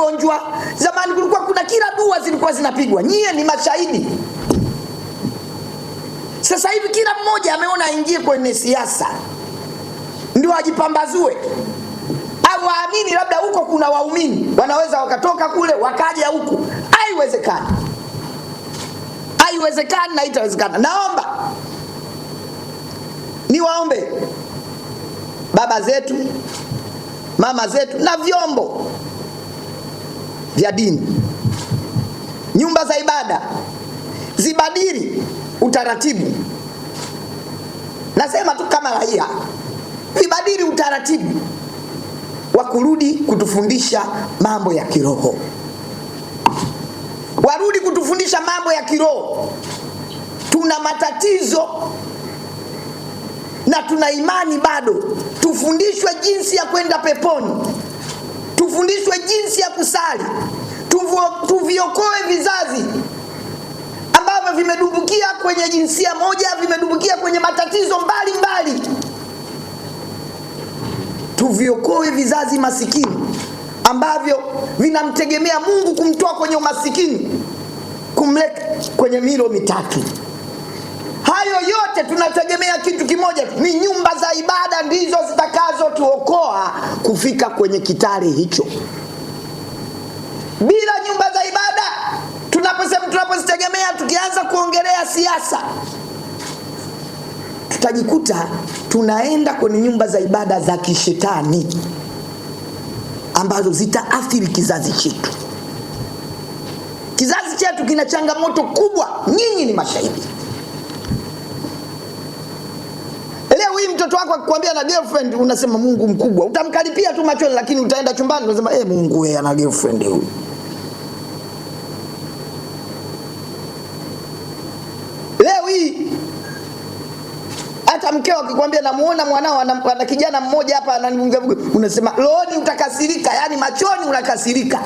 magonjwa. Zamani kulikuwa kuna kila dua zilikuwa zinapigwa. Nyie ni mashahidi. Sasa hivi kila mmoja ameona aingie kwenye siasa ndio ajipambazue. Au waamini labda huko kuna waumini wanaweza wakatoka kule wakaja huku. Haiwezekani. Haiwezekani na itawezekana. Naomba niwaombe baba zetu, mama zetu na vyombo vya dini, nyumba za ibada zibadili utaratibu. Nasema tu kama raia, zibadili utaratibu wa kurudi kutufundisha mambo ya kiroho. Warudi kutufundisha mambo ya kiroho. Tuna matatizo na tuna imani bado. Tufundishwe jinsi ya kwenda peponi. Tufundishwe jinsi ya kusali. Tuviokoe vizazi ambavyo vimedumbukia kwenye jinsia moja, vimedumbukia kwenye matatizo mbalimbali. Tuviokoe vizazi masikini ambavyo vinamtegemea Mungu kumtoa kwenye umasikini kumleta kwenye milo mitatu. Hayo yote tunategemea kitu kimoja, ni nyumba za ibada ndizo zitakazo tuokoa kufika kwenye kitale hicho. Bila nyumba za ibada, tunapozitegemea tukianza kuongelea siasa, tutajikuta tunaenda kwenye nyumba za ibada za kishetani ambazo zitaathiri kizazi chetu. Kizazi chetu kina changamoto kubwa, nyinyi ni mashahidi. Leo hii mtoto wako akikwambia na girlfriend unasema Mungu mkubwa. Utamkaripia tu machoni, lakini utaenda chumbani unasema Mungu wewe ana girlfriend huyu. Leo hii hata mkeo akikwambia namuona mwanao ana kijana mmoja hapa ananiungavuga, unasema rohoni utakasirika, yani machoni unakasirika.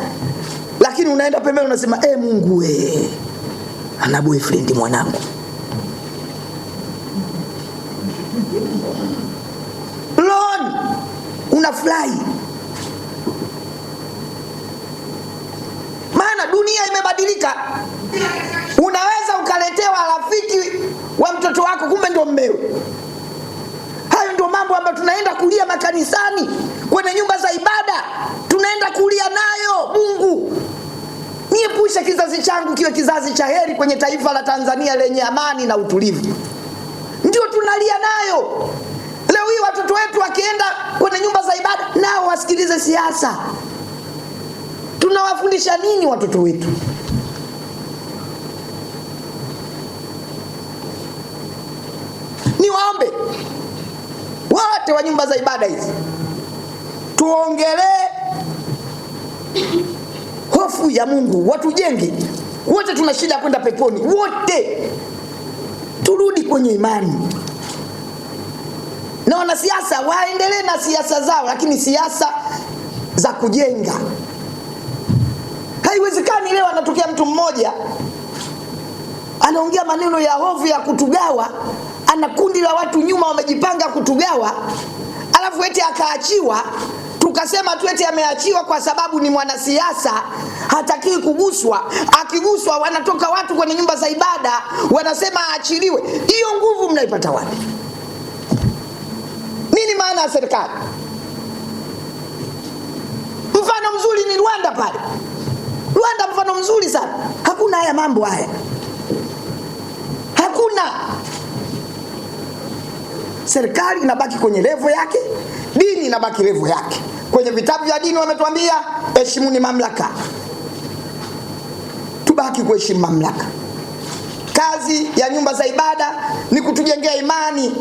Lakini unaenda pembeni unasema Mungu wewe ana boyfriend mwanangu. Rohoni unafurahi. Maana dunia imebadilika. Unaweza ukaletewa rafiki wa mtoto wako kumbe ndio mmewe. Hayo ndio mambo ambayo tunaenda kulia makanisani, kwenye nyumba za ibada. Tunaenda kulia nayo. Mungu niepushe kizazi changu kiwe kizazi cha heri kwenye taifa la Tanzania lenye amani na utulivu. Ndio tunalia nayo. Leo hii watoto wetu wakienda kwenye nyumba za ibada nao wasikilize siasa. Tunawafundisha nini watoto wetu? Niwaombe wote wa nyumba za ibada hizi tuongelee hofu ya Mungu, watujenge. Wote tuna shida kwenda peponi. Wote turudi kwenye imani. Na wanasiasa waendelee na siasa zao, lakini siasa za kujenga. Haiwezekani leo anatokea mtu mmoja anaongea maneno ya hofu ya kutugawa, ana kundi la watu nyuma wamejipanga kutugawa, alafu eti akaachiwa, tukasema tu eti ameachiwa kwa sababu ni mwanasiasa, hataki kuguswa. Akiguswa wanatoka watu kwenye nyumba za ibada wanasema aachiliwe. Hiyo nguvu mnaipata wapi? Nini maana ya serikali? Mfano mzuri ni Rwanda pale. Rwanda mfano mzuri sana. Hakuna haya mambo haya. Hakuna. Serikali inabaki kwenye level yake, dini inabaki level yake. Kwenye vitabu vya dini wametuambia heshimuni mamlaka. Tubaki kuheshimu mamlaka. Kazi ya nyumba za ibada ni kutujengea imani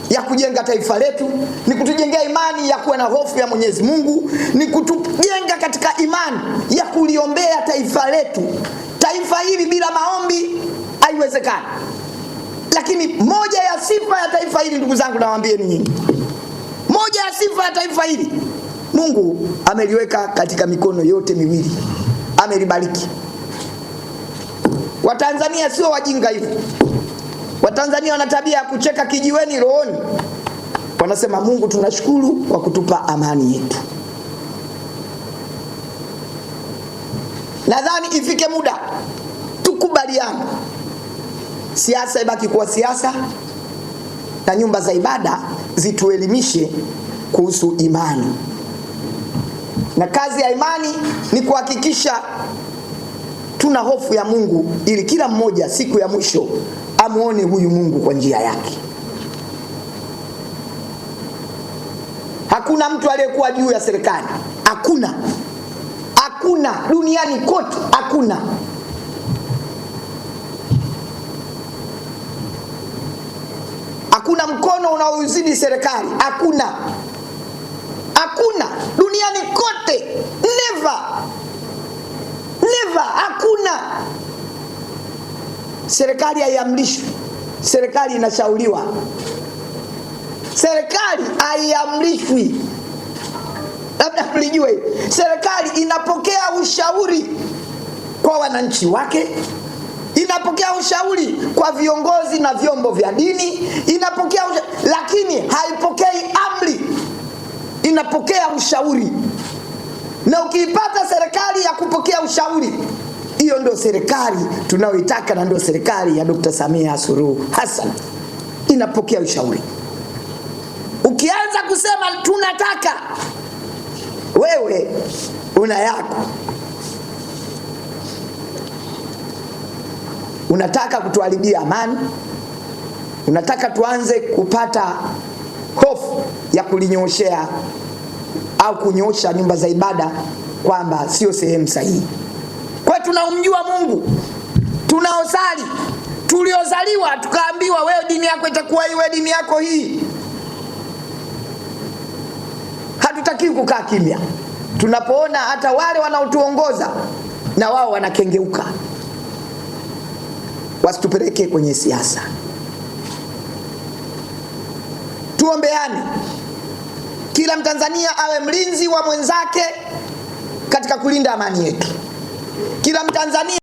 ya kujenga taifa letu, ni kutujengea imani ya kuwa na hofu ya Mwenyezi Mungu, ni kutujenga katika imani ya kuliombea taifa letu. Taifa hili bila maombi haiwezekani. Lakini moja ya sifa ya taifa hili, ndugu zangu, nawaambie ni nyingi. Moja ya sifa ya taifa hili Mungu ameliweka katika mikono yote miwili. Amelibariki. Watanzania sio wajinga hivi. Watanzania wana tabia ya kucheka kijiweni rohoni. Wanasema Mungu tunashukuru kwa kutupa amani yetu. Nadhani ifike muda tukubaliane, siasa ibaki kuwa siasa na nyumba za ibada zituelimishe kuhusu imani. Na kazi ya imani ni kuhakikisha tuna hofu ya Mungu, ili kila mmoja siku ya mwisho amuone huyu Mungu kwa njia yake. Hakuna mtu aliyekuwa juu ya serikali. Hakuna. Hakuna duniani kote, hakuna. Hakuna mkono unaozidi serikali. Hakuna. Hakuna duniani kote. Never. Never. Hakuna. Serikali haiamrishwi. Serikali inashauriwa. Serikali haiamrishwi. Labda mlijue, serikali inapokea ushauri kwa wananchi wake, inapokea ushauri kwa viongozi na vyombo vya dini, inapokea lakini haipokei amri, inapokea ushauri. Na ukiipata serikali ya kupokea ushauri, hiyo ndio serikali tunayoitaka, na ndio serikali ya Dr. Samia Suluhu Hassan. Inapokea ushauri. Ukianza kusema tunataka, wewe una yako. Unataka kutuharibia amani, unataka tuanze kupata hofu ya kulinyooshea au kunyoosha nyumba za ibada kwamba sio sehemu sahihi. Kwa tunamjua Mungu, tunaosali, tuliozaliwa tukaambiwa wewe dini yako itakuwa hii, wewe dini yako hii. Hatutaki kukaa kimya tunapoona hata wale wanaotuongoza na wao wanakengeuka. Wasitupeleke kwenye siasa. Tuombeane, kila Mtanzania awe mlinzi wa mwenzake katika kulinda amani yetu. Kila Mtanzania